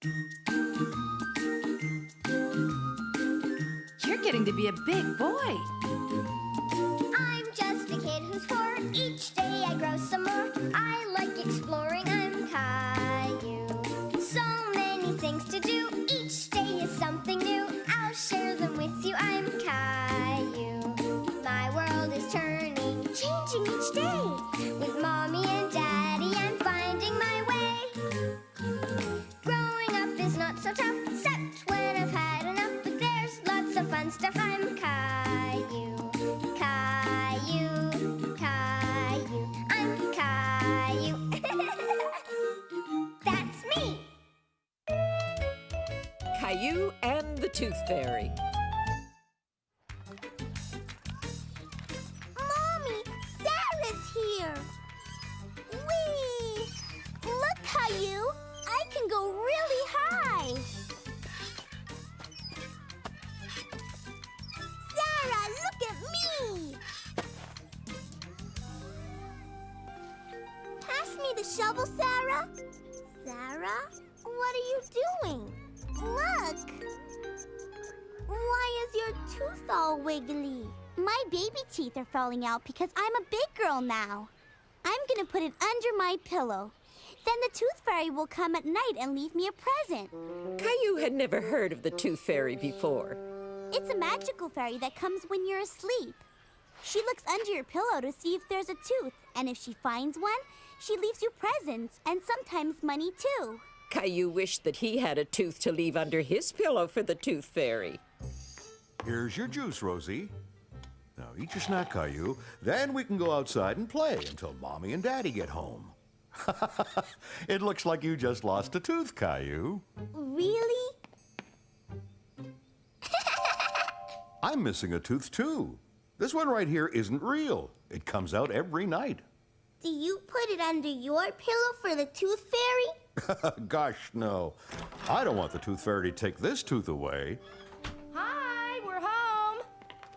You're getting to be a big boy. I'm just a kid who's 4. Each day I grow some more. I like exploring. I'm Caillou. So many things to do. Each day is something new. I'll share them with you. I'm Caillou. My world is turning, changing each day. With Mommy and Daddy, I'm finding my way. Growing up is not so tough, except when I've had enough. But there's lots of fun stuff. I'm Caillou. Caillou, Caillou, I'm Caillou. That's me. Caillou and the Tooth Fairy. Mommy, Sarah's here. Whee! Look, Caillou, I can go really high. Sarah, look at me. Pass me the shovel, Sarah. Sarah, what are you doing? Look. Why is your tooth all wiggly? My baby teeth are falling out because I'm a big girl now. I'm gonna put it under my pillow. Then the Tooth Fairy will come at night and leave me a present. Caillou had never heard of the Tooth Fairy before. It's a magical fairy that comes when you're asleep. She looks under your pillow to see if there's a tooth, and if she finds one, she leaves you presents and sometimes money too. Caillou wished that he had a tooth to leave under his pillow for the Tooth Fairy. Here's your juice, Rosie. Now eat your snack, Caillou. Then we can go outside and play until Mommy and Daddy get home. It looks like you just lost a tooth, Caillou. Really? I'm missing a tooth, too. This one right here isn't real. It comes out every night. Do you put it under your pillow for the Tooth Fairy? Gosh, no. I don't want the Tooth Fairy to take this tooth away. Hi, we're home.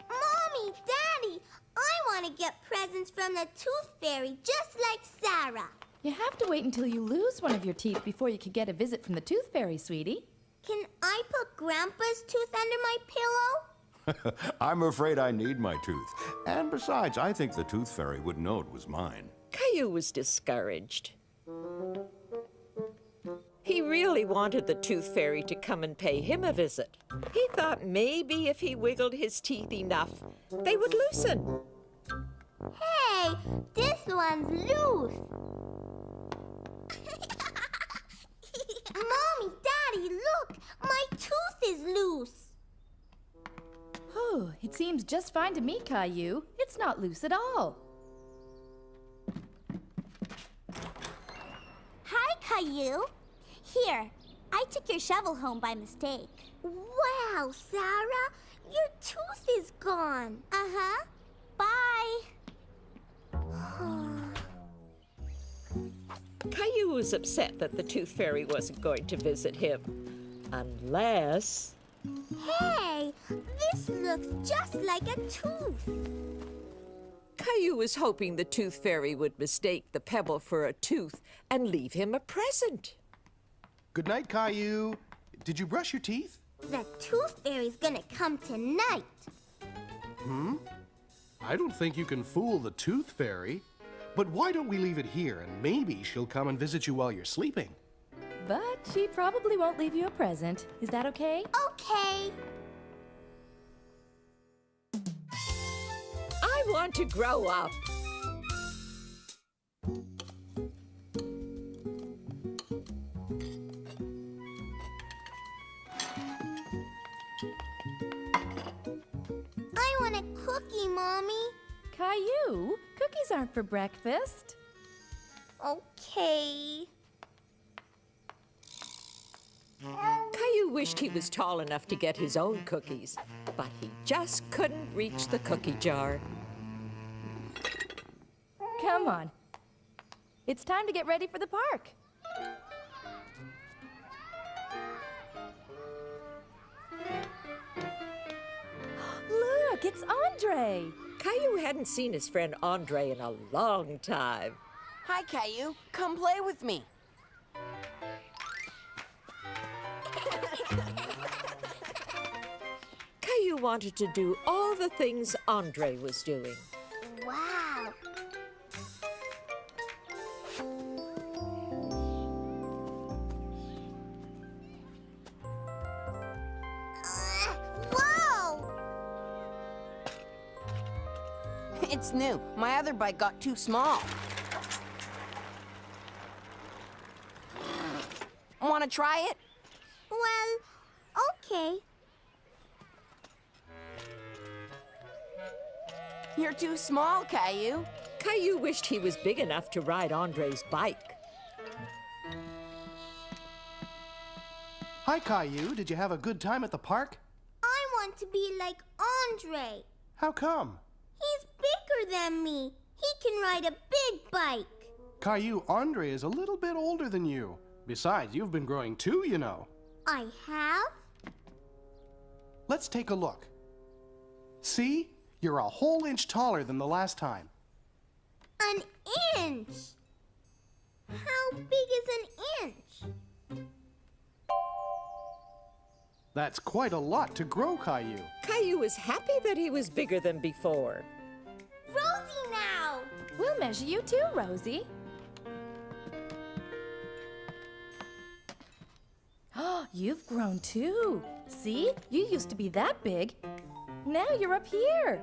Mommy, Daddy, I want to get presents from the Tooth Fairy just like Sarah. You have to wait until you lose one of your teeth before you can get a visit from the Tooth Fairy, sweetie. Can I put Grandpa's tooth under my pillow? I'm afraid I need my tooth. And besides, I think the Tooth Fairy would know it was mine. Caillou was discouraged. He really wanted the Tooth Fairy to come and pay him a visit. He thought maybe if he wiggled his teeth enough, they would loosen. Hey, this one's loose. Mommy, Daddy, look! My tooth is loose. Oh, it seems just fine to me, Caillou. It's not loose at all. Hi, Caillou. Here, I took your shovel home by mistake. Wow, Sarah, your tooth is gone. Uh-huh. Bye. Caillou was upset that the Tooth Fairy wasn't going to visit him. Unless... Hey, this looks just like a tooth. Caillou was hoping the Tooth Fairy would mistake the pebble for a tooth and leave him a present. Good night, Caillou. Did you brush your teeth? The Tooth Fairy's gonna come tonight. I don't think you can fool the Tooth Fairy. But why don't we leave it here and maybe she'll come and visit you while you're sleeping? But she probably won't leave you a present. Is that okay? Okay. I want to grow up. I want a cookie, Mommy. Caillou, cookies aren't for breakfast. Okay. Caillou wished he was tall enough to get his own cookies, but he just couldn't reach the cookie jar. Come on. It's time to get ready for the park. Look, it's Andre. Caillou hadn't seen his friend Andre in a long time. Hi, Caillou. Come play with me. Caillou wanted to do all the things Andre was doing. Wow. Whoa! It's new. My other bike got too small. Want to try it? Well, okay. You're too small, Caillou. Caillou wished he was big enough to ride Andre's bike. Hi, Caillou. Did you have a good time at the park? I want to be like Andre. How come? He's bigger than me. He can ride a big bike. Caillou, Andre is a little bit older than you. Besides, you've been growing too, you know. I have? Let's take a look. See? You're a whole inch taller than the last time. An inch. How big is an inch? That's quite a lot to grow, Caillou. Caillou was happy that he was bigger than before. Rosie now! We'll measure you too, Rosie. Oh, you've grown too. See? You used to be that big. Now you're up here.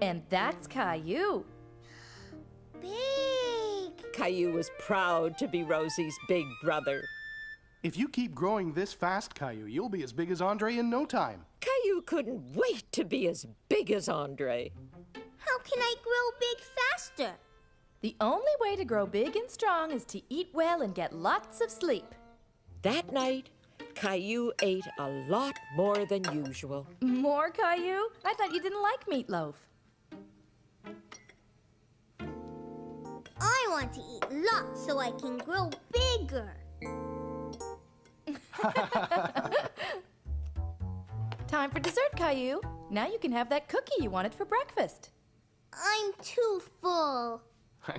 And that's Caillou. Big! Caillou was proud to be Rosie's big brother. If you keep growing this fast, Caillou, you'll be as big as Andre in no time. Caillou couldn't wait to be as big as Andre. How can I grow big faster? The only way to grow big and strong is to eat well and get lots of sleep. That night, Caillou ate a lot more than usual. More, Caillou? I thought you didn't like meatloaf. I want to eat lots so I can grow bigger. Time for dessert, Caillou. Now you can have that cookie you wanted for breakfast. I'm too full.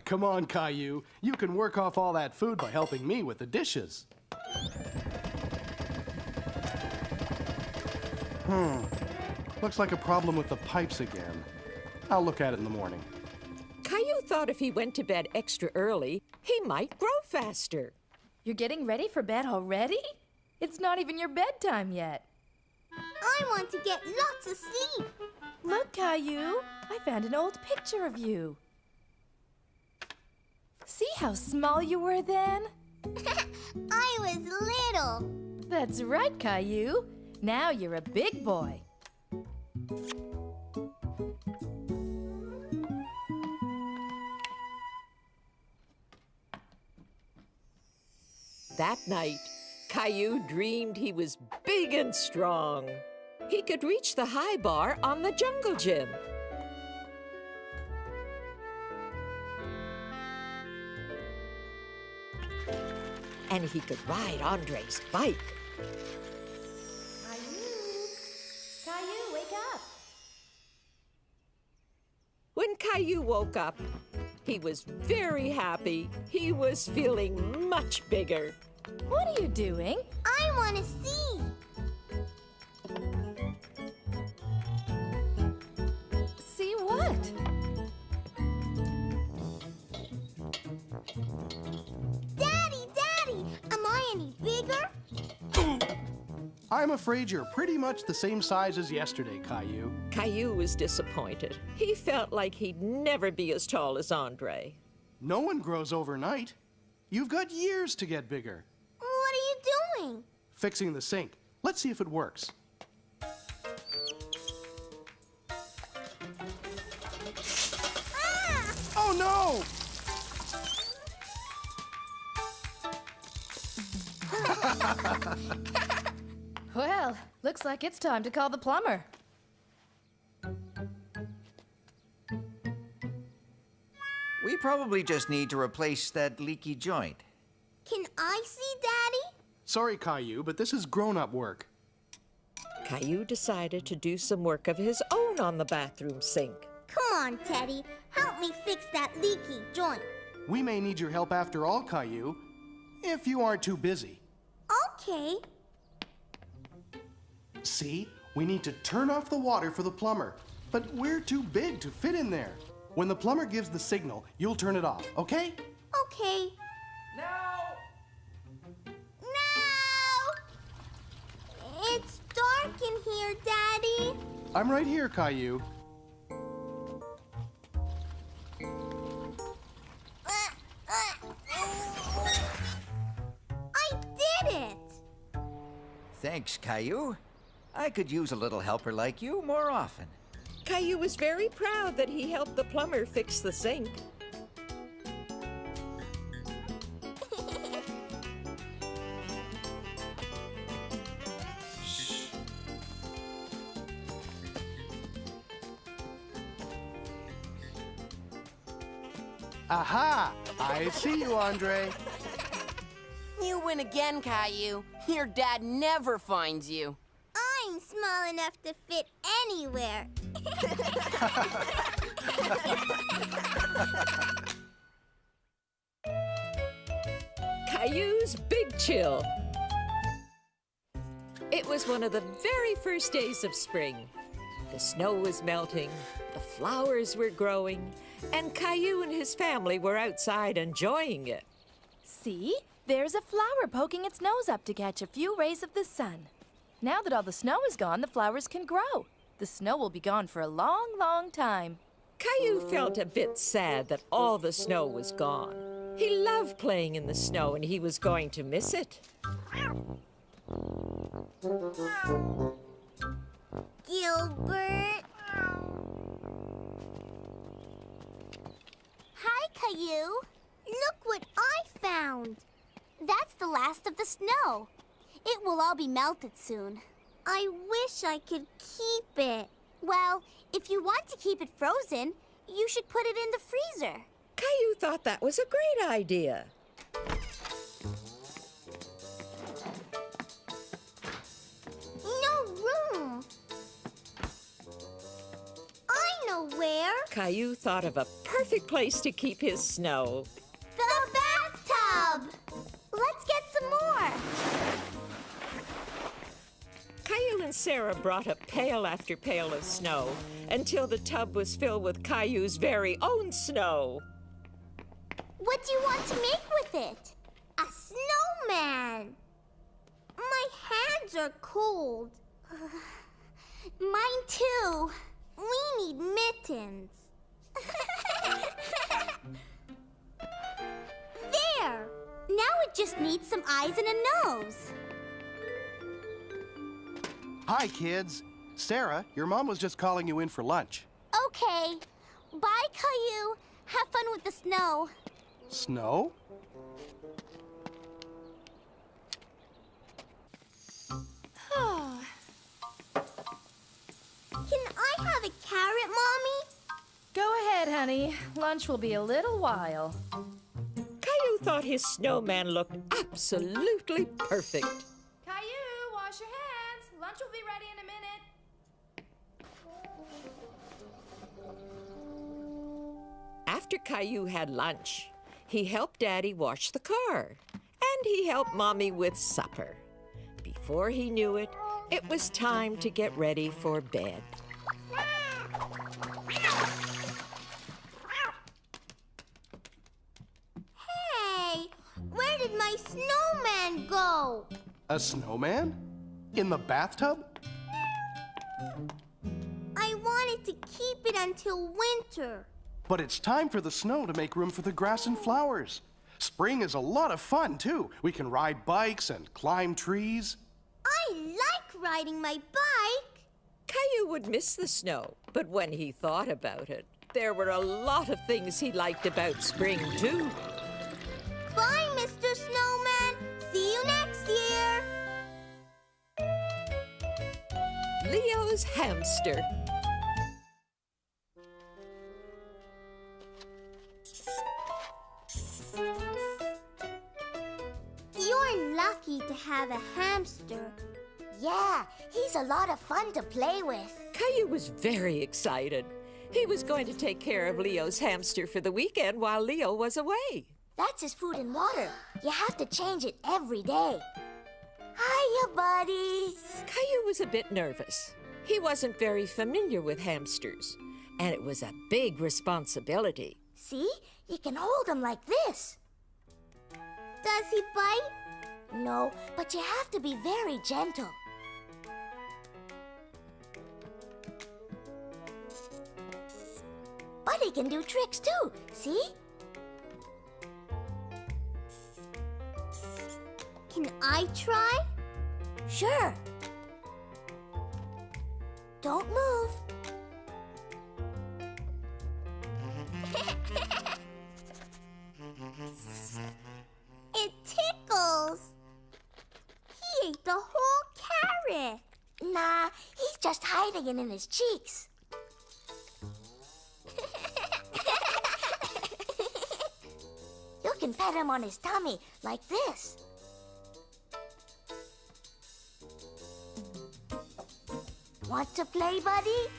Come on, Caillou. You can work off all that food by helping me with the dishes. Looks like a problem with the pipes again. I'll look at it in the morning. Caillou thought if he went to bed extra early, he might grow faster. You're getting ready for bed already? It's not even your bedtime yet. I want to get lots of sleep. Look, Caillou, I found an old picture of you. See how small you were then? I was little. That's right, Caillou. Now you're a big boy. That night, Caillou dreamed he was big and strong. He could reach the high bar on the jungle gym. And he could ride Andre's bike. Caillou, wake up. When Caillou woke up, he was very happy. He was feeling much bigger. What are you doing? I want to see. See what? Daddy, am I any bigger? I'm afraid you're pretty much the same size as yesterday, Caillou. Caillou was disappointed. He felt like he'd never be as tall as Andre. No one grows overnight. You've got years to get bigger. What are you doing? Fixing the sink. Let's see if it works. Ah! Oh no! Well, looks like it's time to call the plumber. We probably just need to replace that leaky joint. Can I see Daddy? Sorry, Caillou, but this is grown-up work. Caillou decided to do some work of his own on the bathroom sink. Come on, Teddy. Help me fix that leaky joint. We may need your help after all, Caillou, if you aren't too busy. Okay. See, we need to turn off the water for the plumber, but we're too big to fit in there. When the plumber gives the signal, you'll turn it off, okay? Okay. No! No! It's dark in here, Daddy. I'm right here, Caillou. I did it! Thanks, Caillou. I could use a little helper like you more often. Caillou was very proud that he helped the plumber fix the sink. Aha! I see you, Andre. You win again, Caillou. Your dad never finds you. I'm small enough to fit anywhere. Caillou's Big Chill. It was one of the very first days of spring. The snow was melting, the flowers were growing, and Caillou and his family were outside enjoying it. See? There's a flower poking its nose up to catch a few rays of the sun. Now that all the snow is gone, the flowers can grow. The snow will be gone for a long, long time. Caillou felt a bit sad that all the snow was gone. He loved playing in the snow and he was going to miss it. Gilbert. Hi, Caillou. Look what I found. That's the last of the snow. It will all be melted soon. I wish I could keep it. Well, if you want to keep it frozen, you should put it in the freezer. Caillou thought that was a great idea. No room. I know where. Caillou thought of a perfect place to keep his snow. The bathtub. Let's get some more. Caillou and Sarah brought up pail after pail of snow until the tub was filled with Caillou's very own snow. What do you want to make with it? A snowman. My hands are cold. Mine too. We need mittens. There. Now it just needs some eyes and a nose. Hi, kids. Sarah, your mom was just calling you in for lunch. Okay. Bye, Caillou. Have fun with the snow. Snow? Can I have a carrot, Mommy? Go ahead, honey. Lunch will be a little while. Caillou thought his snowman looked absolutely perfect. Caillou, wash your hands. Lunch will be ready in a minute. After Caillou had lunch, he helped Daddy wash the car, and he helped Mommy with supper. Before he knew it, it was time to get ready for bed. Hey, where did my snowman go? A snowman? In the bathtub? I wanted to keep it until winter. But it's time for the snow to make room for the grass and flowers. Spring is a lot of fun, too. We can ride bikes and climb trees. I like riding my bike. Caillou would miss the snow, but when he thought about it, there were a lot of things he liked about spring, too. Bye, Mr. Snowman. See you next year. Leo's hamster. You're lucky to have a hamster. Yeah, he's a lot of fun to play with. Caillou was very excited. He was going to take care of Leo's hamster for the weekend while Leo was away. That's his food and water. You have to change it every day. Hiya, buddy. Caillou was a bit nervous. He wasn't very familiar with hamsters, and it was a big responsibility. See? You can hold him like this. Does he bite? No, but you have to be very gentle. Buddy can do tricks too, see? Can I try? Sure. Don't move. It tickles. He ate the whole carrot. Nah, he's just hiding it in his cheeks. You can pet him on his tummy like this. Want to play, buddy?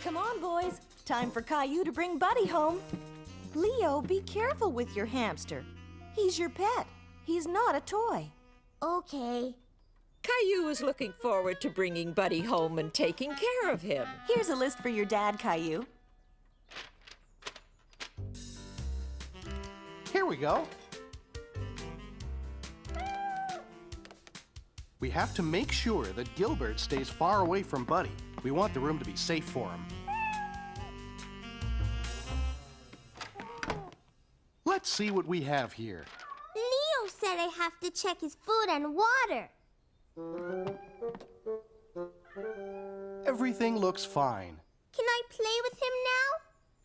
Come on, boys. Time for Caillou to bring Buddy home. Leo, be careful with your hamster. He's your pet. He's not a toy. Okay. Caillou was looking forward to bringing Buddy home and taking care of him. Here's a list for your dad, Caillou. Here we go. We have to make sure that Gilbert stays far away from Buddy. We want the room to be safe for him. Let's see what we have here. Leo said I have to check his food and water. Everything looks fine. Can I play with him now?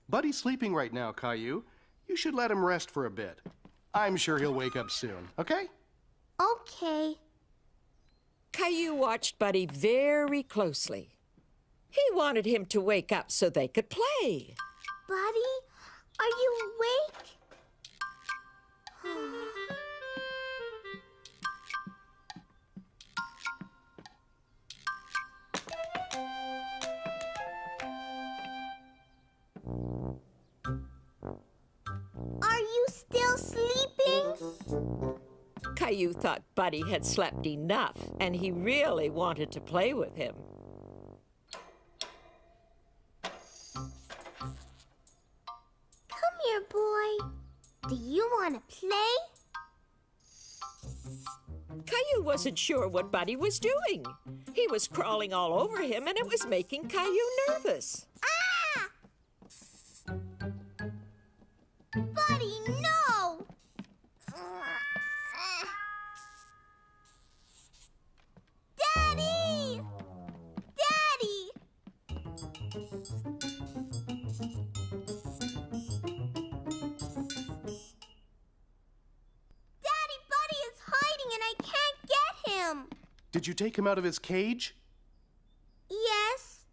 Buddy's sleeping right now, Caillou. You should let him rest for a bit. I'm sure he'll wake up soon, okay? Okay. Caillou watched Buddy very closely. He wanted him to wake up so they could play. Buddy, are you awake? Are you still sleeping? Caillou thought Buddy had slept enough, and he really wanted to play with him. Come here, boy. Do you want to play? Caillou wasn't sure what Buddy was doing. He was crawling all over him, and it was making Caillou nervous. Ah! Buddy, no! Daddy! Daddy! Daddy, Buddy is hiding and I can't get him. Did you take him out of his cage? Yes.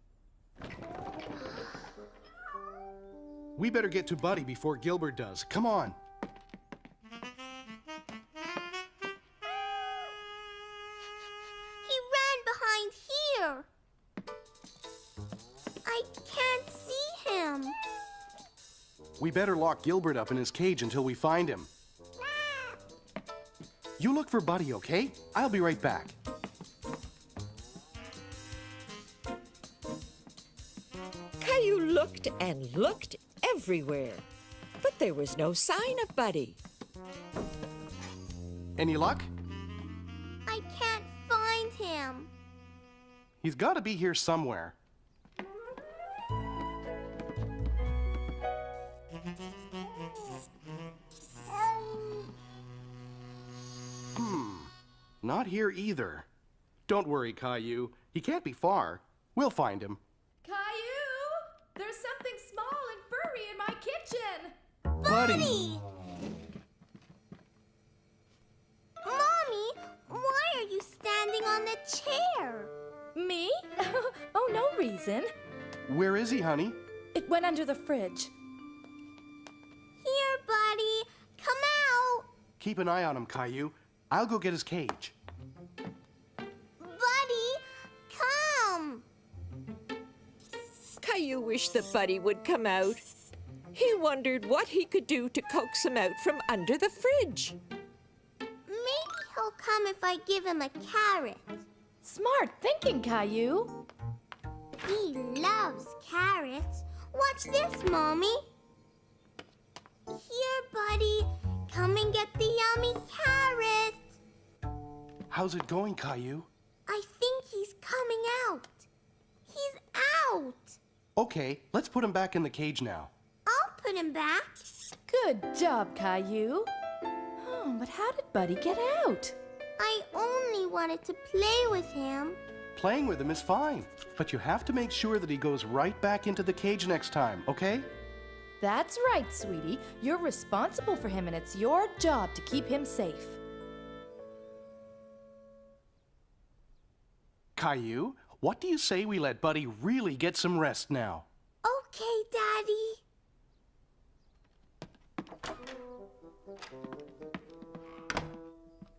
We better get to Buddy before Gilbert does. Come on. He ran behind here. I can't see him. We better lock Gilbert up in his cage until we find him. You look for Buddy, okay? I'll be right back. Caillou looked and looked everywhere, but there was no sign of Buddy. Any luck? I can't find him. He's got to be here somewhere. Not here either. Don't worry, Caillou. He can't be far. We'll find him. Caillou! There's something small and furry in my kitchen! Buddy! Mommy, why are you standing on the chair? Me? Oh, no reason. Where is he, honey? It went under the fridge. Here, Buddy. Come out. Keep an eye on him, Caillou. I'll go get his cage. Buddy, come. Caillou wished that Buddy would come out. He wondered what he could do to coax him out from under the fridge. Maybe he'll come if I give him a carrot. Smart thinking, Caillou. He loves carrots. Watch this, Mommy. Here, buddy. Come and get the yummy carrot. How's it going, Caillou? I think he's coming out. He's out. Okay, let's put him back in the cage now. I'll put him back. Good job, Caillou. Oh, but how did Buddy get out? I only wanted to play with him. Playing with him is fine, but you have to make sure that he goes right back into the cage next time, okay? That's right, sweetie. You're responsible for him, and it's your job to keep him safe. Caillou, what do you say we let Buddy really get some rest now? Okay, Daddy.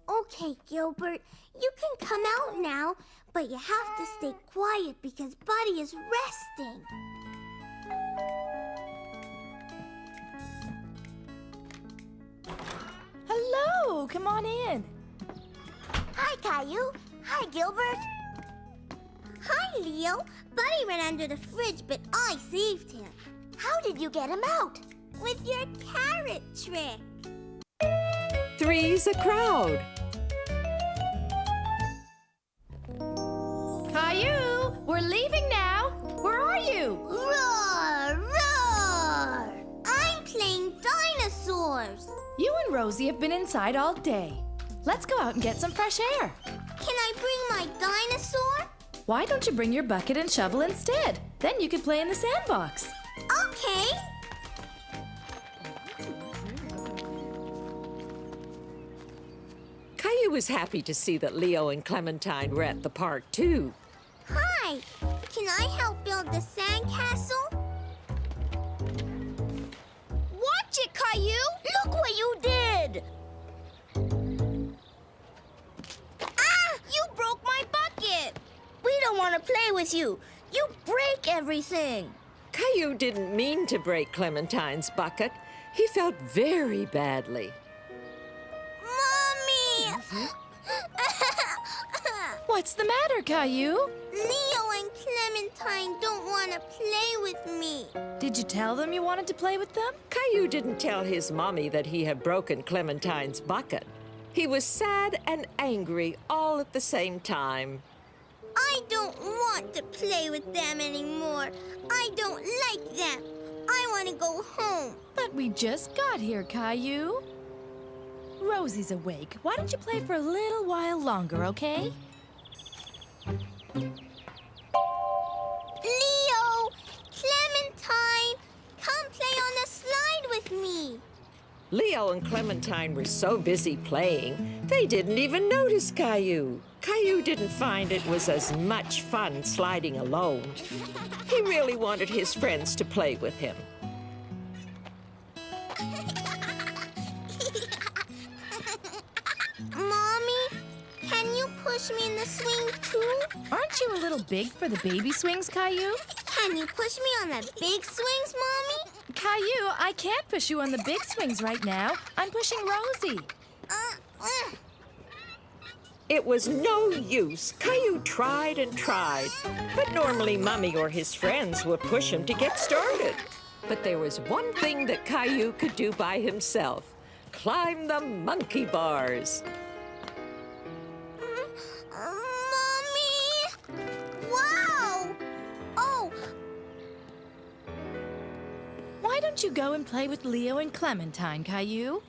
Okay, Gilbert, you can come out now, but you have to stay quiet because Buddy is resting. Hello, come on in. Hi, Caillou. Hi, Gilbert. Hi, Leo. Buddy ran under the fridge, but I saved him. How did you get him out? With your carrot trick. Three's a crowd. Caillou, we're leaving now. Where are you? Roar, roar! I'm playing dinosaurs. You and Rosie have been inside all day. Let's go out and get some fresh air. Can I bring my dinosaur? Why don't you bring your bucket and shovel instead? Then you can play in the sandbox. Okay. Caillou was happy to see that Leo and Clementine were at the park, too. Hi. Can I help build the sandcastle? Watch it, Caillou. Look what you did. Ah! You broke my bucket. We don't want to play with you. You break everything. Caillou didn't mean to break Clementine's bucket. He felt very badly. Mommy! What's the matter, Caillou? Leo and Clementine don't want to play with me. Did you tell them you wanted to play with them? Caillou didn't tell his mommy that he had broken Clementine's bucket. He was sad and angry all at the same time. I don't want to play with them anymore. I don't like them. I want to go home. But we just got here, Caillou. Rosie's awake. Why don't you play for a little while longer, okay? Leo! Clementine! Come play on the slide with me. Leo and Clementine were so busy playing, they didn't even notice Caillou. Caillou didn't find it was as much fun sliding alone. He really wanted his friends to play with him. Mommy, can you push me in the swing too? Aren't you a little big for the baby swings, Caillou? Can you push me on the big swings, Mommy? Caillou, I can't push you on the big swings right now. I'm pushing Rosie. It was no use. Caillou tried and tried, but normally Mummy or his friends would push him to get started. But there was one thing that Caillou could do by himself: climb the monkey bars. Mommy! Wow! Oh, Why don't you go and play with Leo and Clementine, Caillou?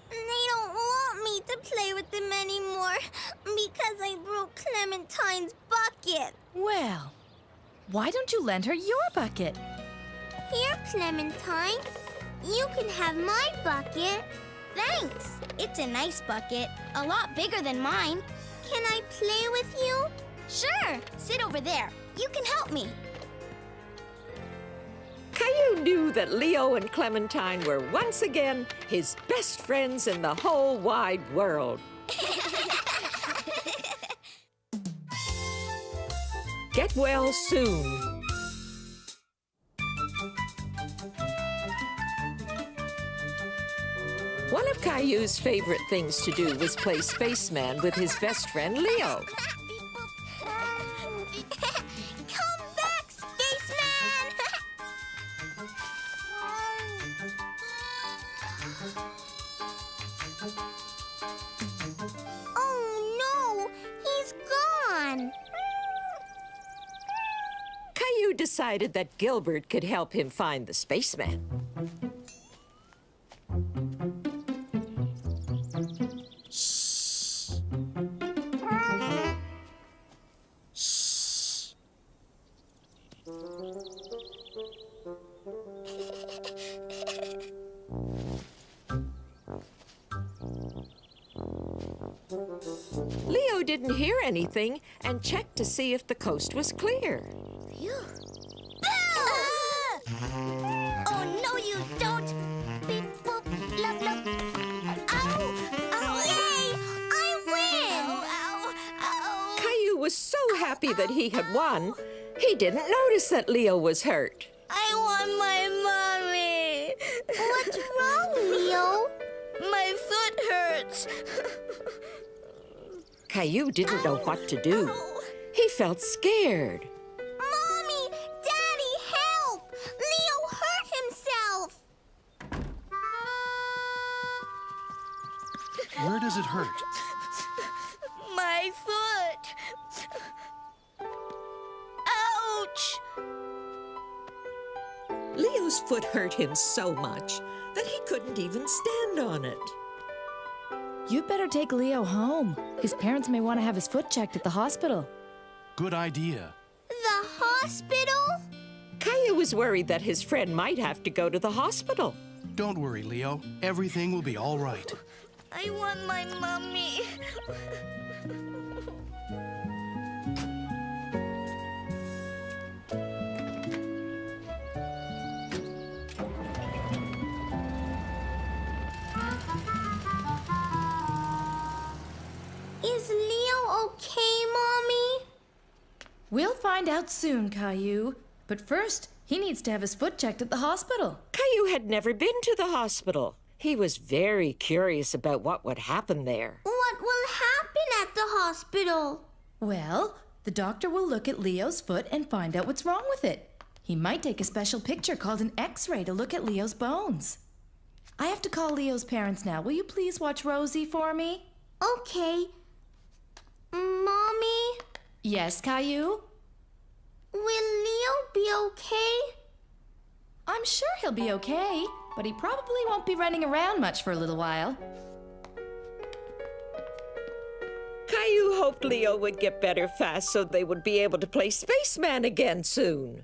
they don't want me to play with them anymore because I broke Clementine's bucket. Well, why don't you lend her your bucket? Here, Clementine. You can have my bucket. Thanks. It's a nice bucket. A lot bigger than mine. Can I play with you? Sure. Sit over there. You can help me. Caillou knew that Leo and Clementine were once again his best friends in the whole wide world. Get well soon. One of Caillou's favorite things to do was play spaceman with his best friend Leo. Come back, spaceman! Oh no, he's gone. Caillou decided that Gilbert could help him find the spaceman. Leo didn't hear anything and checked to see if the coast was clear. Oh, no, you don't! Beep, boop, blub, blub. Ow! Ow! Yay! I win! Ow! Ow! Caillou was so happy that he had won, he didn't notice that Leo was hurt. I want my mommy! What's wrong, Leo? My foot hurts. Caillou didn't know what to do. Ow. He felt scared. Mommy! Daddy, help! Leo hurt himself! Where does it hurt? My foot! Ouch! Leo's foot hurt him so much that he couldn't even stand on it. You'd better take Leo home. His parents may want to have his foot checked at the hospital. Good idea. The hospital? Caillou was worried that his friend might have to go to the hospital. Don't worry, Leo. Everything will be all right. I want my mommy. Is Leo okay, Mommy? We'll find out soon, Caillou. But first, he needs to have his foot checked at the hospital. Caillou had never been to the hospital. He was very curious about what would happen there. What will happen at the hospital? Well, the doctor will look at Leo's foot and find out what's wrong with it. He might take a special picture called an X-ray to look at Leo's bones. I have to call Leo's parents now. Will you please watch Rosie for me? Okay. Mommy, Yes, Caillou? will Leo be okay? I'm sure he'll be okay, but he probably won't be running around much for a little while. Caillou hoped Leo would get better fast so they would be able to play spaceman again soon.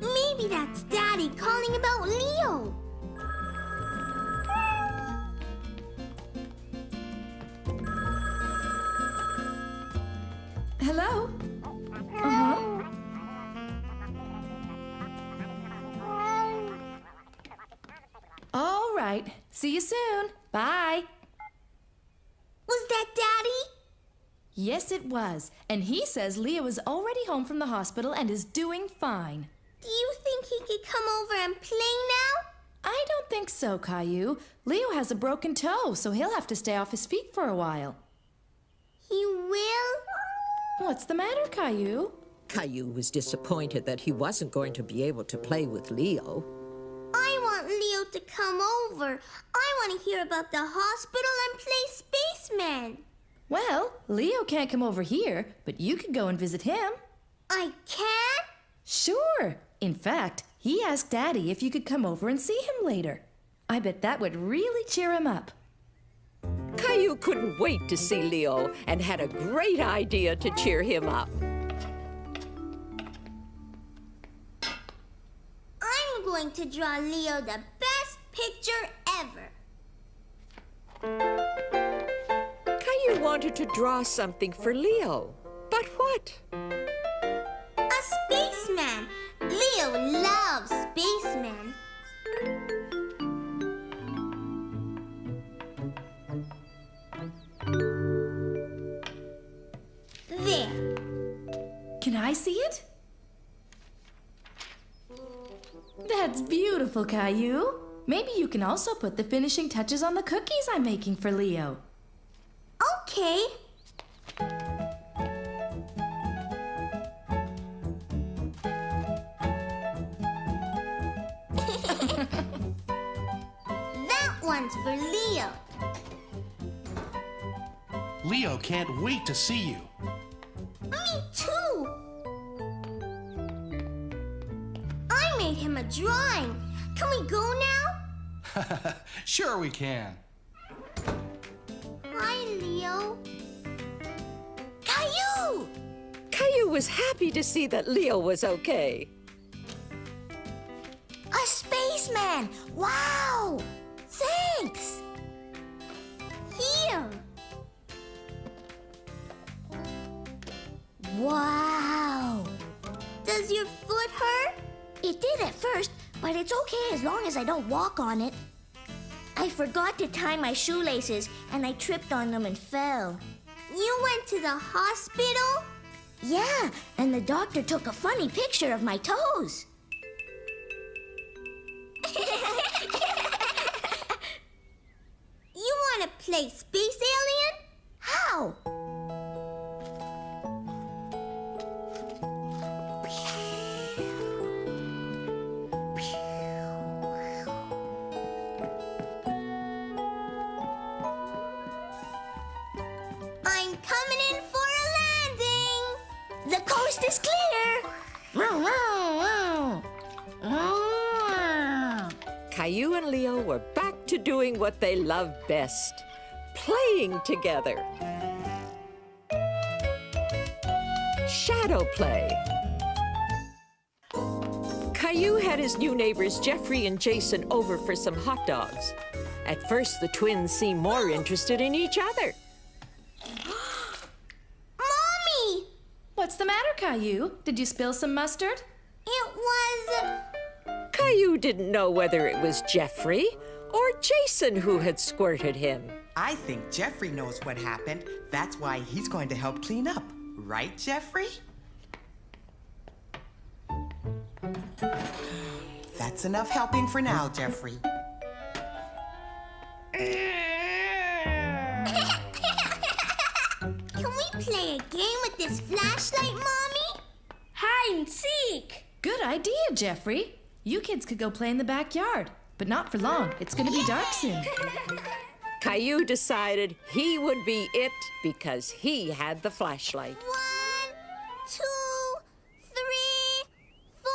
Maybe that's Daddy calling about Leo. Hello? Uh-huh. All right. See you soon. Bye. Was that Daddy? Yes, it was. And he says Leo is already home from the hospital and is doing fine. Do you think he could come over and play now? I don't think so, Caillou. Leo has a broken toe, so he'll have to stay off his feet for a while. He will? What's the matter, Caillou? Caillou was disappointed that he wasn't going to be able to play with Leo. I want Leo to come over. I want to hear about the hospital and play spaceman. Well, Leo can't come over here, but you can go and visit him. I can? Sure. In fact, he asked Daddy if you could come over and see him later. I bet that would really cheer him up. Caillou couldn't wait to see Leo and had a great idea to cheer him up. I'm going to draw Leo the best picture ever. Caillou wanted to draw something for Leo, but what? A spaceman. Leo loves spacemen. There. Can I see it? That's beautiful, Caillou. Maybe you can also put the finishing touches on the cookies I'm making for Leo. Okay. That one's for Leo. Leo can't wait to see you. Me too. I made him a drawing. Can we go now? Sure we can. Hi, Leo. Caillou! Caillou was happy to see that Leo was okay. A spaceman! Wow! Thanks! Here! Wow! Does your foot hurt? It did at first, but it's okay as long as I don't walk on it. I forgot to tie my shoelaces and I tripped on them and fell. You went to the hospital? Yeah, and the doctor took a funny picture of my toes. You want to play Space Alien? How? I'm coming in for a landing. The coast is clear. Caillou and Leo were back to doing what they loved best, playing together. Shadow play. Caillou had his new neighbors Jeffrey and Jason over for some hot dogs. At first, the twins seemed more interested in each other. Mommy! What's the matter, Caillou? Did you spill some mustard? It was... Caillou didn't know whether it was Jeffrey or Jason who had squirted him. I think Jeffrey knows what happened. That's why he's going to help clean up. Right, Jeffrey? That's enough helping for now, Jeffrey. Can we play a game with this flashlight, Mommy? Hide and seek! Good idea, Jeffrey. You kids could go play in the backyard, but not for long. It's going to be dark soon. Caillou decided he would be it because he had the flashlight. 1, 2, 3, 4,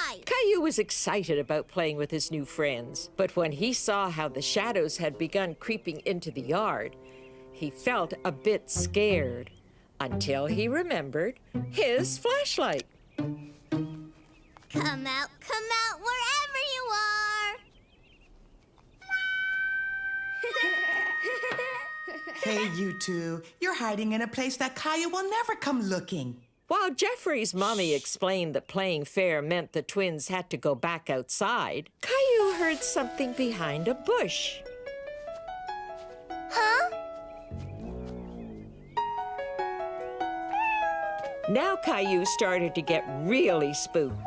5. Caillou was excited about playing with his new friends, but when he saw how the shadows had begun creeping into the yard, he felt a bit scared until he remembered his flashlight. Come out wherever you are. Hey, you two. You're hiding in a place that Caillou will never come looking. While Jeffrey's mommy explained that playing fair meant the twins had to go back outside, Caillou heard something behind a bush. Huh? Now Caillou started to get really spooked.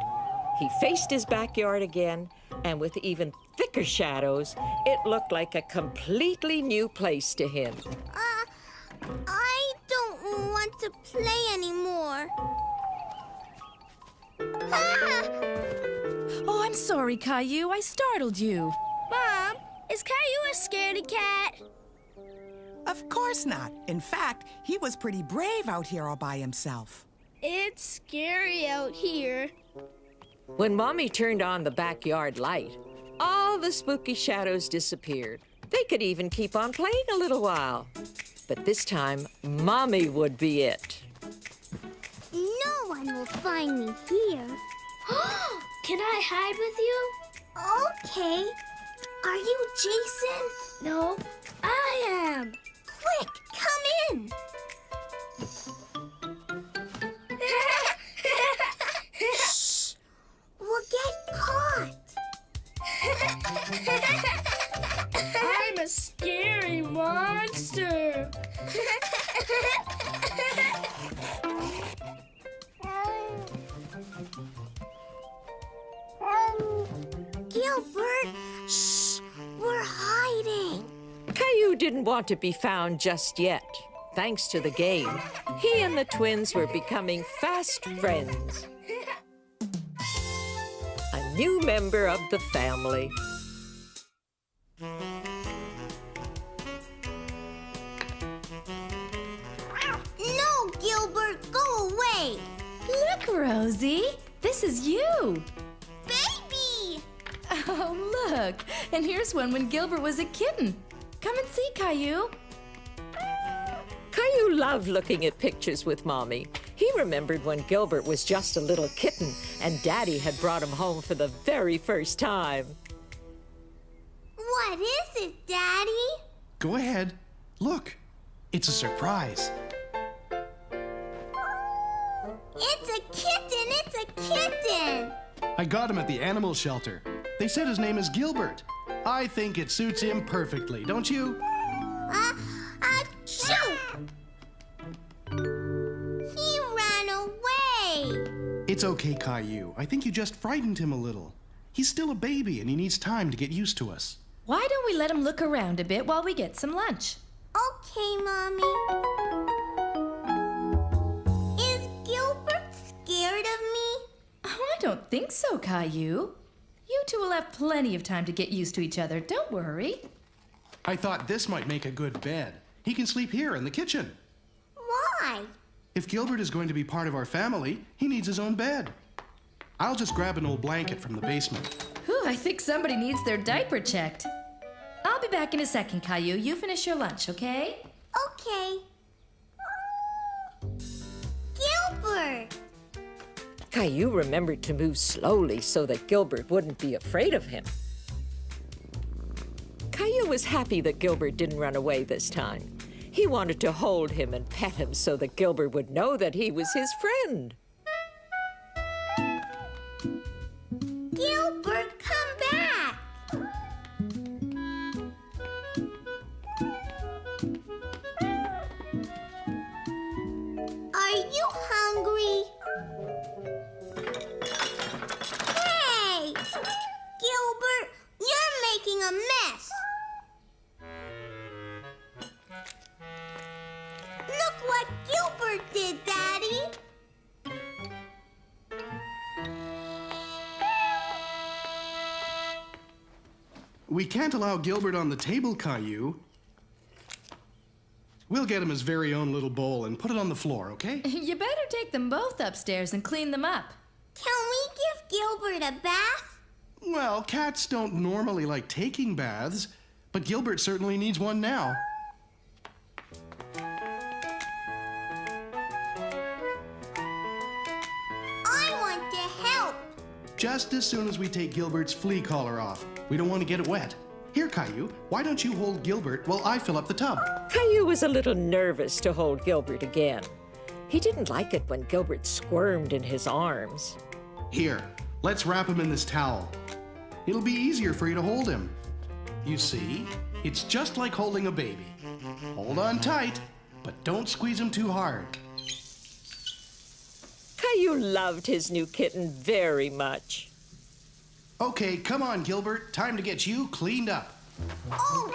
He faced his backyard again, and with even thicker shadows, it looked like a completely new place to him. I don't want to play anymore. Ah! Oh, I'm sorry, Caillou. I startled you. Mom, is Caillou a scaredy cat? Of course not. In fact, he was pretty brave out here all by himself. It's scary out here. When Mommy turned on the backyard light, all the spooky shadows disappeared. They could even keep on playing a little while. But this time, Mommy would be it. No one will find me here. Can I hide with you? Okay. Are you Jason? No, I am. Quick, come in. Shh. We'll get caught. I'm a scary monster. want to be found just yet. Thanks to the game, he and the twins were becoming fast friends. A new member of the family. No, Gilbert, go away! Look, Rosie, this is you. Baby! Oh, look, and here's one when Gilbert was a kitten. Come and see, Caillou. Caillou loved looking at pictures with Mommy. He remembered when Gilbert was just a little kitten and Daddy had brought him home for the very first time. What is it, Daddy? Go ahead. Look, it's a surprise. It's a kitten! It's a kitten! I got him at the animal shelter. They said his name is Gilbert. I think it suits him perfectly, don't you? Achoo! He ran away! It's okay, Caillou. I think you just frightened him a little. He's still a baby and he needs time to get used to us. Why don't we let him look around a bit while we get some lunch? Okay, Mommy. Is Gilbert scared of me? Oh, I don't think so, Caillou. You two will have plenty of time to get used to each other. Don't worry. I thought this might make a good bed. He can sleep here in the kitchen. Why? If Gilbert is going to be part of our family, he needs his own bed. I'll just grab an old blanket from the basement. Whew, I think somebody needs their diaper checked. I'll be back in a second, Caillou. You finish your lunch, okay? Okay. Gilbert! Caillou remembered to move slowly so that Gilbert wouldn't be afraid of him. Caillou was happy that Gilbert didn't run away this time. He wanted to hold him and pet him so that Gilbert would know that he was his friend. Gilbert, come back! Are you hungry? Hey! Gilbert, you're making a mess! Look what Gilbert did, Daddy! We can't allow Gilbert on the table, Caillou. We'll get him his very own little bowl and put it on the floor, okay? You better take them both upstairs and clean them up. Can we give Gilbert a bath? Well, cats don't normally like taking baths, but Gilbert certainly needs one now. I want to help. Just as soon as we take Gilbert's flea collar off. We don't want to get it wet. Here, Caillou, why don't you hold Gilbert while I fill up the tub? Caillou was a little nervous to hold Gilbert again. He didn't like it when Gilbert squirmed in his arms. Here, let's wrap him in this towel. It'll be easier for you to hold him. You see, it's just like holding a baby. Hold on tight, but don't squeeze him too hard. Caillou loved his new kitten very much. Okay, come on, Gilbert. Time to get you cleaned up. Oh!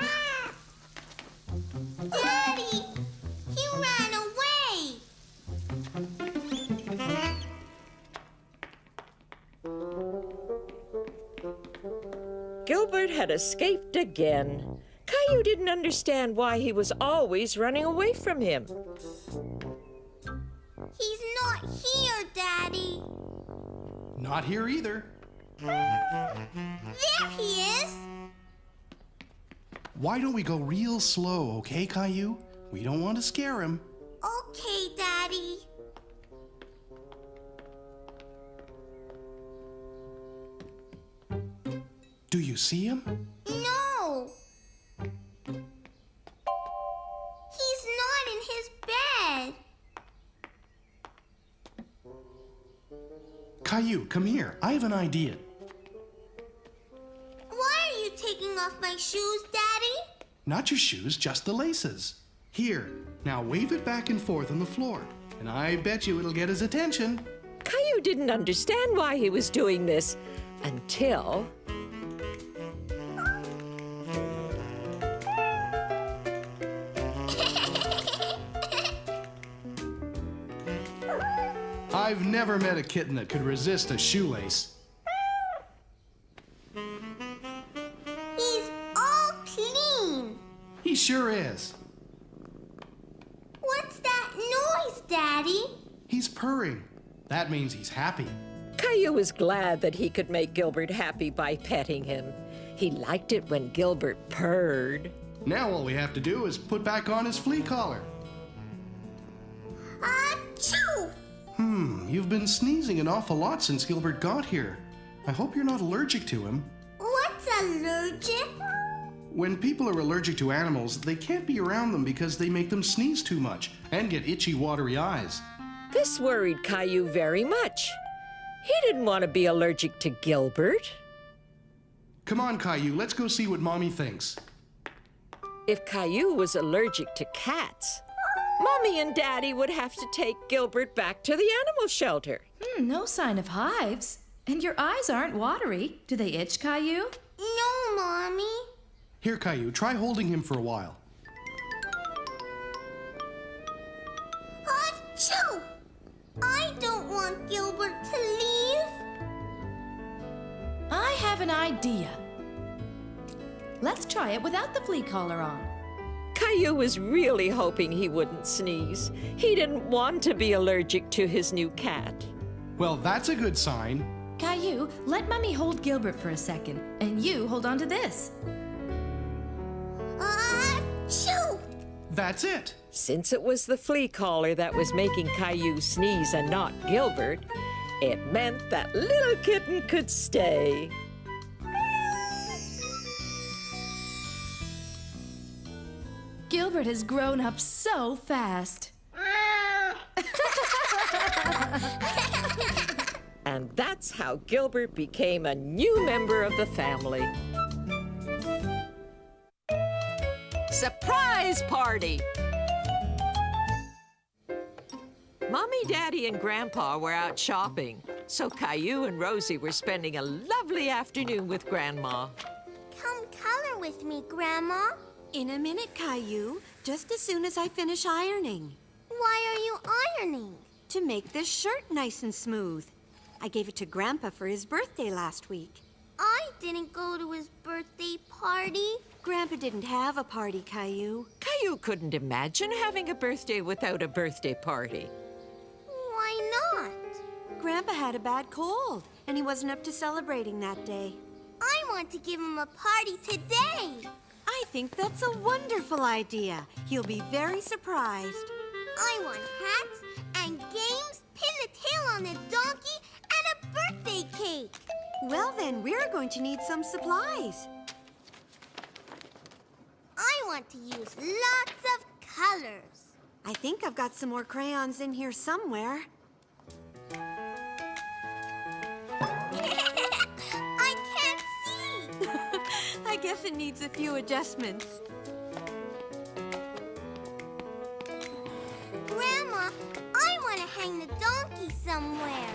Daddy! He ran away! Gilbert had escaped again. Caillou didn't understand why he was always running away from him. He's not here, Daddy. Not here either. There he is! Why don't we go real slow, okay, Caillou? We don't want to scare him. Okay, Daddy. Do you see him? No! He's not in his bed. Caillou, come here. I have an idea. Why are you taking off my shoes, Daddy? Not your shoes, just the laces. Here, now wave it back and forth on the floor, and I bet you it'll get his attention. Caillou didn't understand why he was doing this until... I've never met a kitten that could resist a shoelace. He's all clean. He sure is. What's that noise, Daddy? He's purring. That means he's happy. Caillou was glad that he could make Gilbert happy by petting him. He liked it when Gilbert purred. Now all we have to do is put back on his flea collar. Achoo! You've been sneezing an awful lot since Gilbert got here. I hope you're not allergic to him. What's allergic? When people are allergic to animals, they can't be around them because they make them sneeze too much and get itchy, watery eyes. This worried Caillou very much. He didn't want to be allergic to Gilbert. Come on, Caillou, let's go see what Mommy thinks. If Caillou was allergic to cats, Mommy and Daddy would have to take Gilbert back to the animal shelter. No sign of hives. And your eyes aren't watery. Do they itch, Caillou? No, Mommy. Here, Caillou, try holding him for a while. Achoo! I don't want Gilbert to leave. I have an idea. Let's try it without the flea collar on. Caillou was really hoping he wouldn't sneeze. He didn't want to be allergic to his new cat. Well, that's a good sign. Caillou, let Mummy hold Gilbert for a second, and you hold on to this. Achoo! That's it. Since it was the flea collar that was making Caillou sneeze and not Gilbert, it meant that little kitten could stay. Gilbert has grown up so fast. And that's how Gilbert became a new member of the family. Surprise party! Mommy, Daddy, and Grandpa were out shopping, so Caillou and Rosie were spending a lovely afternoon with Grandma. Come color with me, Grandma. In a minute, Caillou, just as soon as I finish ironing. Why are you ironing? To make this shirt nice and smooth. I gave it to Grandpa for his birthday last week. I didn't go to his birthday party. Grandpa didn't have a party, Caillou. Caillou couldn't imagine having a birthday without a birthday party. Why not? Grandpa had a bad cold, and he wasn't up to celebrating that day. I want to give him a party today. I think that's a wonderful idea. He'll be very surprised. I want hats and games, pin the tail on a donkey, and a birthday cake. Well, then, we're going to need some supplies. I want to use lots of colors. I think I've got some more crayons in here somewhere. I can't see. I guess it needs a few adjustments. Grandma, I want to hang the donkey somewhere.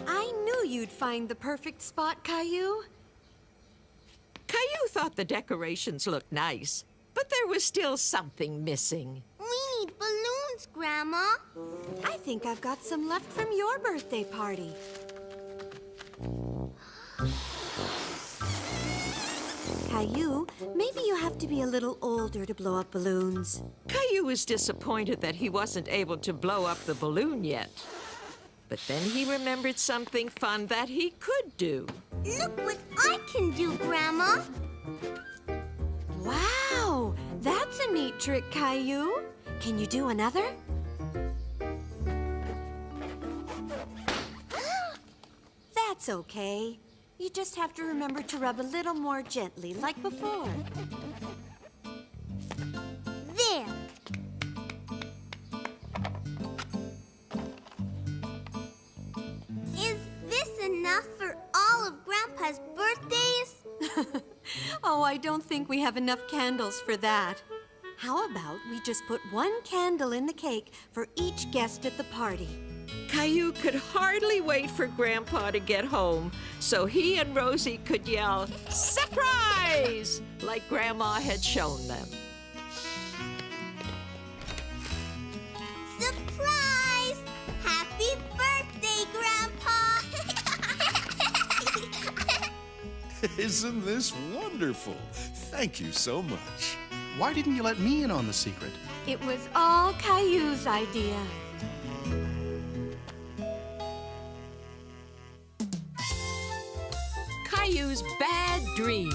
I knew you'd find the perfect spot, Caillou. Caillou thought the decorations looked nice, but there was still something missing. We need balloons, Grandma. I think I've got some left from your birthday party. Caillou, maybe you have to be a little older to blow up balloons. Caillou was disappointed that he wasn't able to blow up the balloon yet. But then he remembered something fun that he could do. Look what I can do, Grandma. Wow, that's a neat trick, Caillou. Can you do another? That's okay. You just have to remember to rub a little more gently, like before. There. Is this enough for all of Grandpa's birthdays? Oh, I don't think we have enough candles for that. How about we just put one candle in the cake for each guest at the party? Caillou could hardly wait for Grandpa to get home so he and Rosie could yell, "Surprise!" like Grandma had shown them. Surprise! Happy birthday, Grandpa! Isn't this wonderful? Thank you so much. Why didn't you let me in on the secret? It was all Caillou's idea. Caillou's Bad Dream.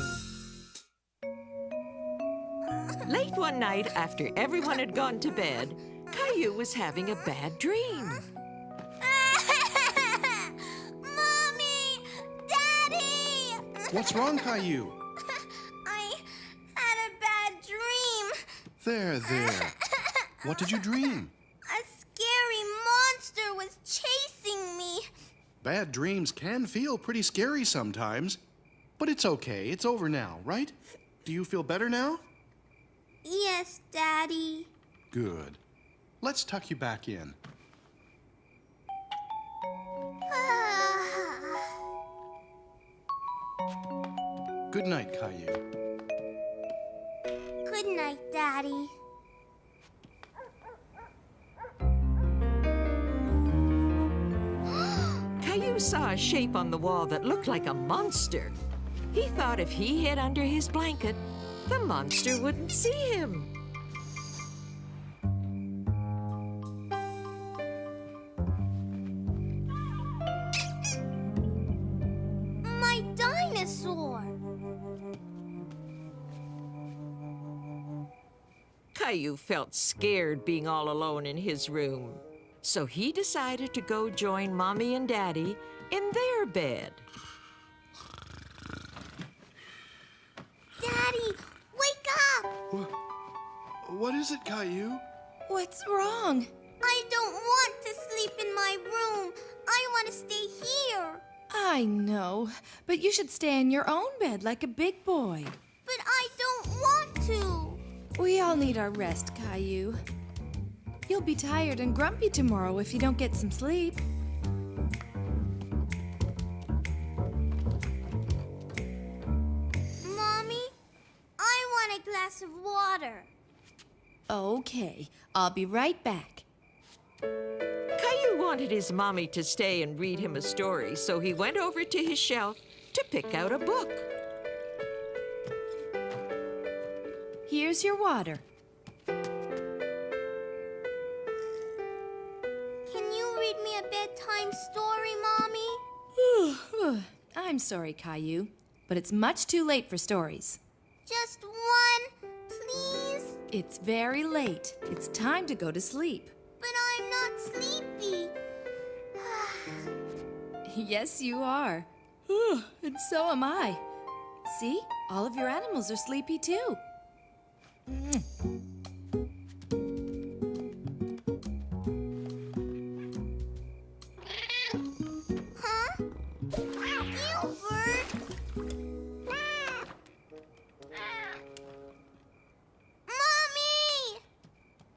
Late one night, after everyone had gone to bed, Caillou was having a bad dream. Mommy! Daddy! What's wrong, Caillou? I had a bad dream. There. What did you dream? A scary monster was chasing me. Bad dreams can feel pretty scary sometimes. But it's okay. It's over now, right? Do you feel better now? Yes, Daddy. Good. Let's tuck you back in. Good night, Caillou. Good night, Daddy. Caillou saw a shape on the wall that looked like a monster. He thought if he hid under his blanket, the monster wouldn't see him. My dinosaur. Caillou felt scared being all alone in his room. So he decided to go join Mommy and Daddy in their bed. Daddy, wake up! What is it, Caillou? What's wrong? I don't want to sleep in my room. I want to stay here. I know, but you should stay in your own bed like a big boy. But I don't want to. We all need our rest, Caillou. You'll be tired and grumpy tomorrow if you don't get some sleep. Mommy, I want a glass of water. Okay, I'll be right back. Caillou wanted his mommy to stay and read him a story, so he went over to his shelf to pick out a book. Here's your water. Can you read me a bedtime story, Mommy? I'm sorry, Caillou, but it's much too late for stories. Just one, please? It's very late. It's time to go to sleep. But I'm not sleepy. Yes, you are. And so am I. See? All of your animals are sleepy too. Huh? Gilbert? Mommy!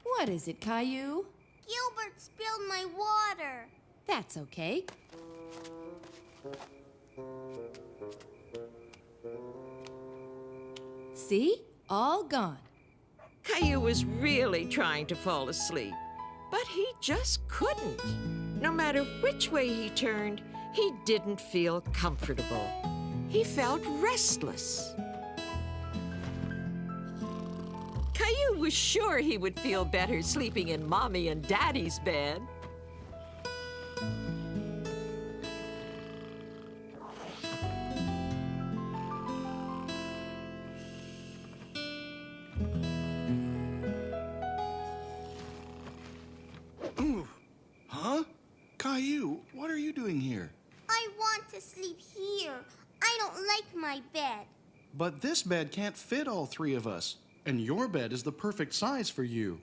What is it, Caillou? Gilbert spilled my water. That's okay. See? All gone. Caillou was really trying to fall asleep, but he just couldn't. No matter which way he turned, he didn't feel comfortable. He felt restless. Caillou was sure he would feel better sleeping in Mommy and Daddy's bed. Huh? Caillou, what are you doing here? I want to sleep here. I don't like my bed. But this bed can't fit all three of us, and your bed is the perfect size for you.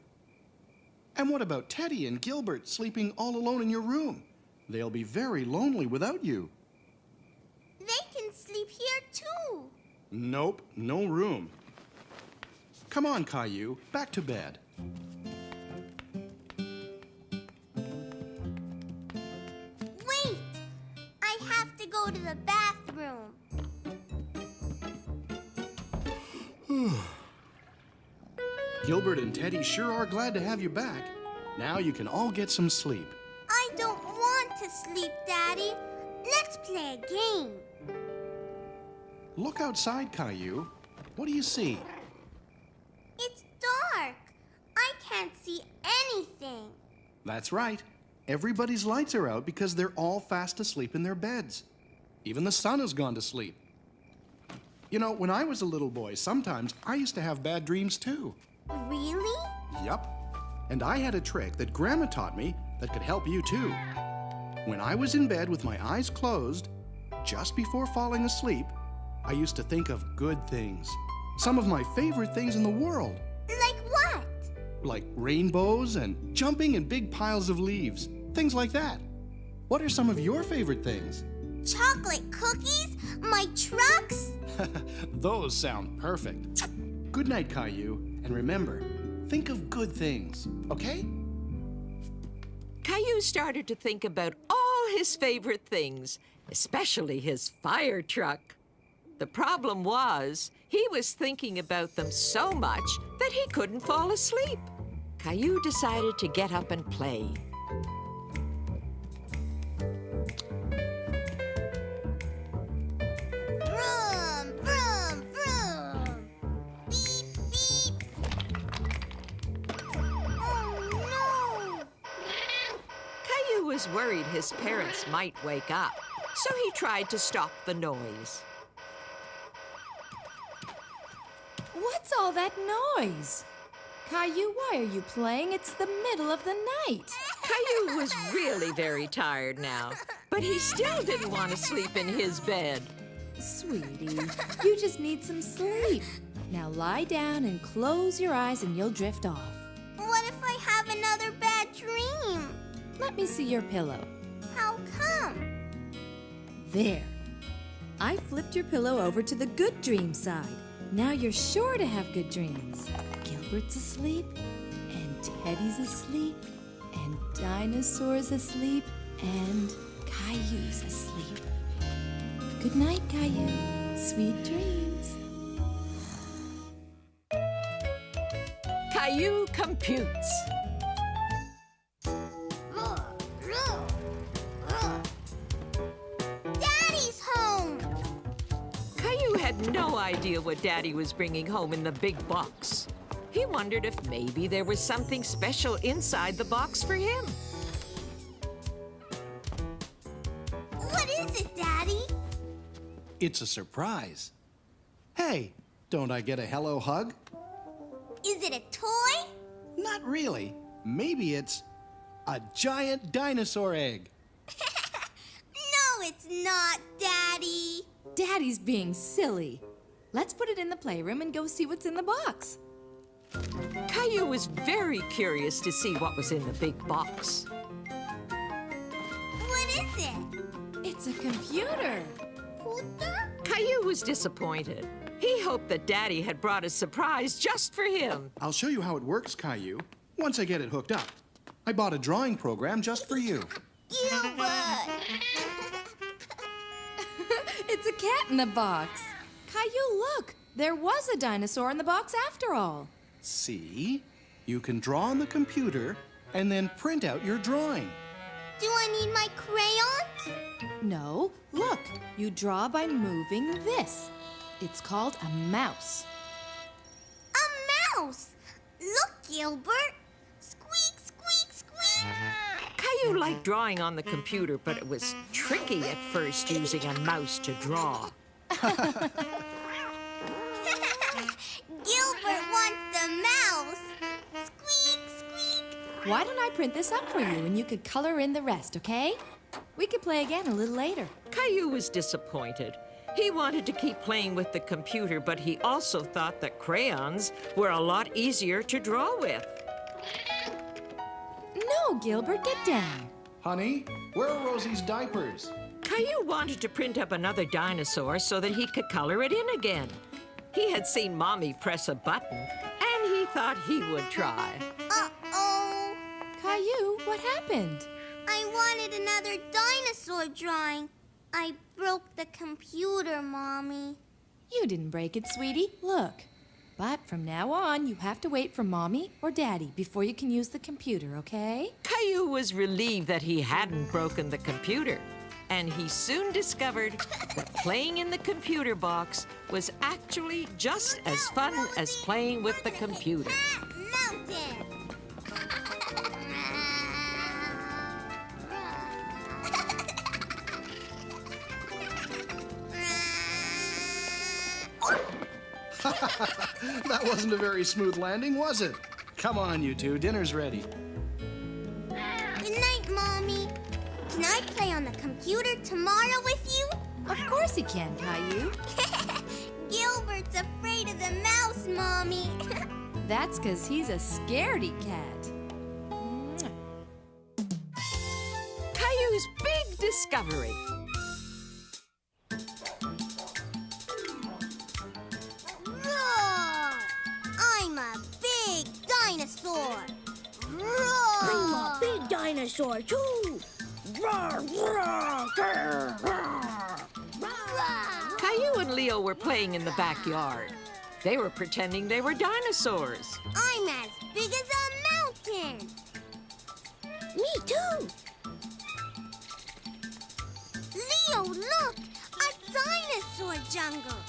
And what about Teddy and Gilbert sleeping all alone in your room? They'll be very lonely without you. They can sleep here too. Nope, no room. Come on, Caillou, back to bed. go to the bathroom. Gilbert and Teddy sure are glad to have you back. Now you can all get some sleep. I don't want to sleep, Daddy. Let's play a game. Look outside, Caillou. What do you see? It's dark. I can't see anything. That's right. Everybody's lights are out because they're all fast asleep in their beds. Even the sun has gone to sleep. You know, when I was a little boy, sometimes I used to have bad dreams too. Really? Yup. And I had a trick that Grandma taught me that could help you too. When I was in bed with my eyes closed, just before falling asleep, I used to think of good things. Some of my favorite things in the world. Like what? Like rainbows and jumping in big piles of leaves. Things like that. What are some of your favorite things? Chocolate cookies? My trucks? Those sound perfect. Good night, Caillou. And remember, think of good things, okay? Caillou started to think about all his favorite things, especially his fire truck. The problem was, he was thinking about them so much that he couldn't fall asleep. Caillou decided to get up and play. Vroom, vroom, vroom. Beep, beep. Oh, no. Caillou was worried his parents might wake up, so he tried to stop the noise. What's all that noise? Caillou, why are you playing? It's the middle of the night. Caillou was really very tired now, but he still didn't want to sleep in his bed. Sweetie, you just need some sleep. Now lie down and close your eyes and you'll drift off. What if I have another bad dream? Let me see your pillow. How come? There. I flipped your pillow over to the good dream side. Now you're sure to have good dreams. Gilbert's asleep, and Teddy's asleep, and Dinosaur's asleep, and Caillou's asleep. Good night, Caillou. Sweet dreams. Caillou computes. Daddy's home! Caillou had no idea what Daddy was bringing home in the big box. He wondered if maybe there was something special inside the box for him. What is it, Daddy? It's a surprise. Hey, don't I get a hello hug? Is it a toy? Not really. Maybe it's a giant dinosaur egg. No, it's not, Daddy. Daddy's being silly. Let's put it in the playroom and go see what's in the box. Caillou was very curious to see what was in the big box. What is it? It's a computer. Computer? Caillou was disappointed. He hoped that Daddy had brought a surprise just for him. I'll show you how it works, Caillou, once I get it hooked up. I bought a drawing program just for you. Gilbert! It's a cat in the box. Caillou, look. There was a dinosaur in the box after all. See? You can draw on the computer and then print out your drawing. Do I need my crayons? No, look. You draw by moving this. It's called a mouse. A mouse! Look, Gilbert! Squeak, squeak, squeak! Caillou liked drawing on the computer, but it was tricky at first using a mouse to draw. Gilbert wants the mouse! Squeak, squeak! Why don't I print this up for you and you could color in the rest, okay? We could play again a little later. Caillou was disappointed. He wanted to keep playing with the computer, but he also thought that crayons were a lot easier to draw with. No, Gilbert, get down. Honey, where are Rosie's diapers? Caillou wanted to print up another dinosaur so that he could color it in again. He had seen Mommy press a button, and he thought he would try. Uh-oh! Caillou, what happened? I wanted another dinosaur drawing, I broke the computer, Mommy. You didn't break it, sweetie. Look. But from now on, you have to wait for Mommy or Daddy before you can use the computer, okay? Caillou was relieved that he hadn't broken the computer, and he soon discovered that playing in the computer box was actually just as fun as playing with the computer. Mountain! That wasn't a very smooth landing, was it? Come on, you two. Dinner's ready. Good night, Mommy. Can I play on the computer tomorrow with you? Of course he can, Caillou. Gilbert's afraid of the mouse, Mommy. That's 'cause he's a scaredy cat. Caillou's big discovery. Roar! I'm a big dinosaur. Roar! I'm a big dinosaur, too. Roar, roar, grr, roar. Caillou and Leo were playing in the backyard. They were pretending they were dinosaurs. I'm as big as a mountain. Me, too. Leo, look! A dinosaur jungle.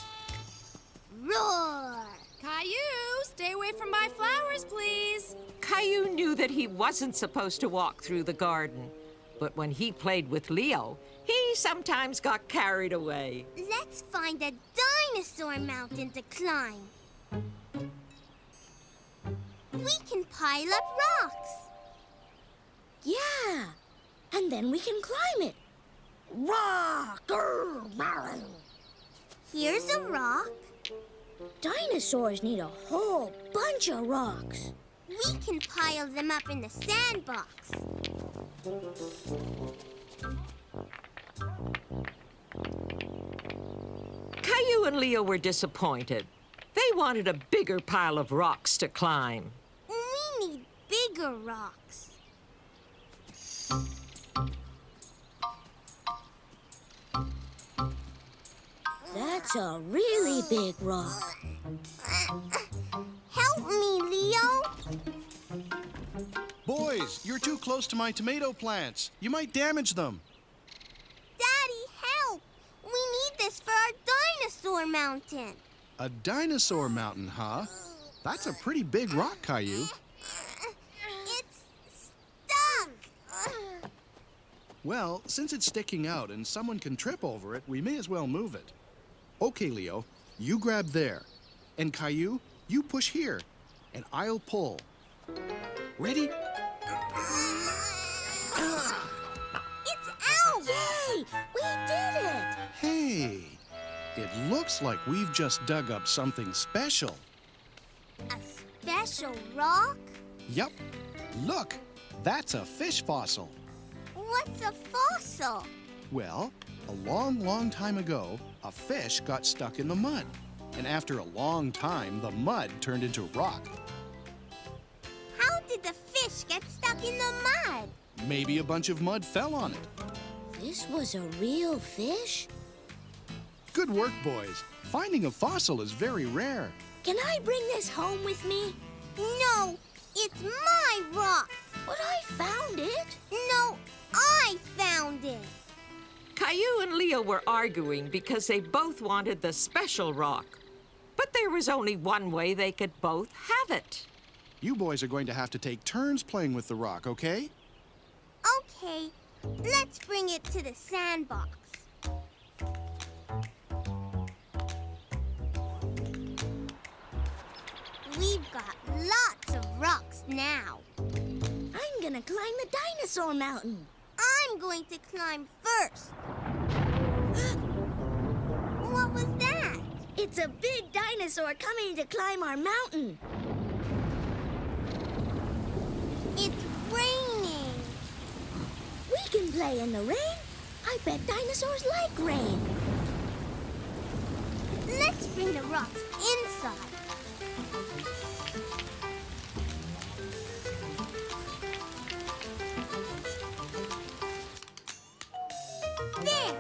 Roar! Caillou, stay away from my flowers, please. Caillou knew that he wasn't supposed to walk through the garden. But when he played with Leo, he sometimes got carried away. Let's find a dinosaur mountain to climb. We can pile up rocks. Yeah, and then we can climb it. Roar, grr, roar. Here's a rock. Dinosaurs need a whole bunch of rocks. We can pile them up in the sandbox. Caillou and Leo were disappointed. They wanted a bigger pile of rocks to climb. We need bigger rocks. That's a really big rock. Help me, Leo. Boys, you're too close to my tomato plants. You might damage them. Daddy, help. We need this for our dinosaur mountain. A dinosaur mountain, huh? That's a pretty big rock, Caillou. It's stuck. Well, since it's sticking out and someone can trip over it, we may as well move it. Okay, Leo, you grab there. And Caillou, you push here. And I'll pull. Ready? It's out. Yay! We did it! Hey, it looks like we've just dug up something special. A special rock? Yup. Look, that's a fish fossil. What's a fossil? Well, a long, long time ago, a fish got stuck in the mud. And after a long time, the mud turned into rock. How did the fish get stuck in the mud? Maybe a bunch of mud fell on it. This was a real fish? Good work, boys. Finding a fossil is very rare. Can I bring this home with me? No, it's my rock. But I found it. No, I found it. Caillou and Leo were arguing because they both wanted the special rock. But there was only one way they could both have it. You boys are going to have to take turns playing with the rock, okay? Okay, let's bring it to the sandbox. We've got lots of rocks now. I'm gonna climb the dinosaur mountain. I'm going to climb first. What was that? It's a big dinosaur coming to climb our mountain. It's raining. We can play in the rain. I bet dinosaurs like rain. Let's bring the rocks inside. There!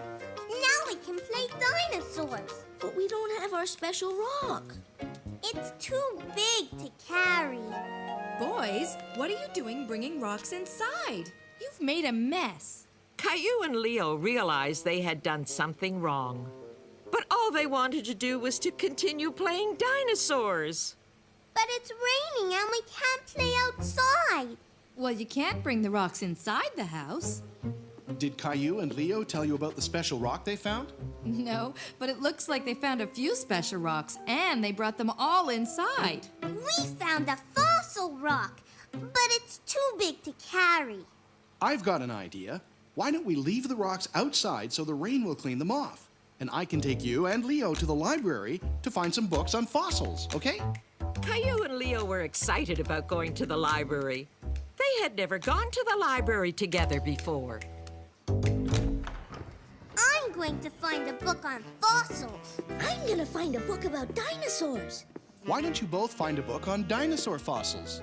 can play dinosaurs. But we don't have our special rock. It's too big to carry. Boys, what are you doing bringing rocks inside? You've made a mess. Caillou and Leo realized they had done something wrong. But all they wanted to do was to continue playing dinosaurs. But it's raining and we can't play outside. Well, you can't bring the rocks inside the house. Did Caillou and Leo tell you about the special rock they found? No, but it looks like they found a few special rocks, and they brought them all inside. We found a fossil rock, but it's too big to carry. I've got an idea. Why don't we leave the rocks outside so the rain will clean them off? And I can take you and Leo to the library to find some books on fossils, okay? Caillou and Leo were excited about going to the library. They had never gone to the library together before. I'm going to find a book on fossils. I'm gonna find a book about dinosaurs. Why don't you both find a book on dinosaur fossils?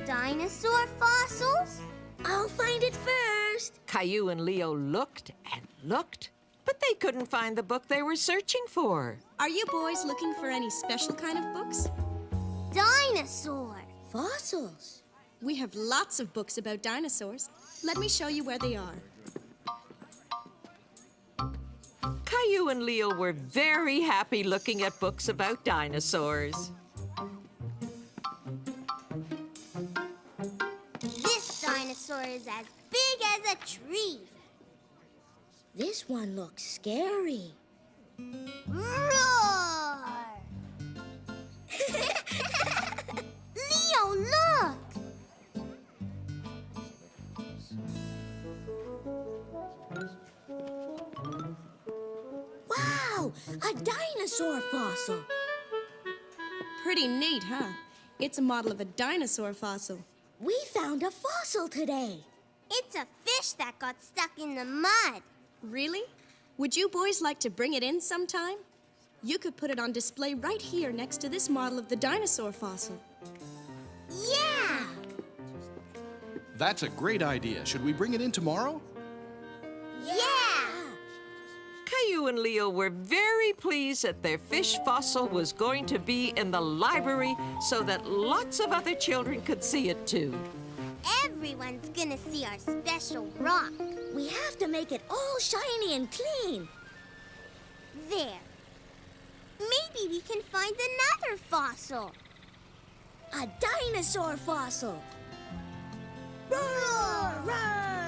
Dinosaur fossils? I'll find it first. Caillou and Leo looked and looked, but they couldn't find the book they were searching for. Are you boys looking for any special kind of books? Dinosaur. Fossils. We have lots of books about dinosaurs. Let me show you where they are. Caillou and Leo were very happy looking at books about dinosaurs. This dinosaur is as big as a tree. This one looks scary. Roar! Leo, look! Wow, a dinosaur fossil. Pretty neat, huh? It's a model of a dinosaur fossil. We found a fossil today. It's a fish that got stuck in the mud. Really? Would you boys like to bring it in sometime? You could put it on display right here next to this model of the dinosaur fossil. Yeah! That's a great idea. Should we bring it in tomorrow? Yeah! Caillou and Leo were very pleased that their fish fossil was going to be in the library so that lots of other children could see it too. Everyone's gonna see our special rock. We have to make it all shiny and clean. There. Maybe we can find another fossil. A dinosaur fossil. Roar, roar.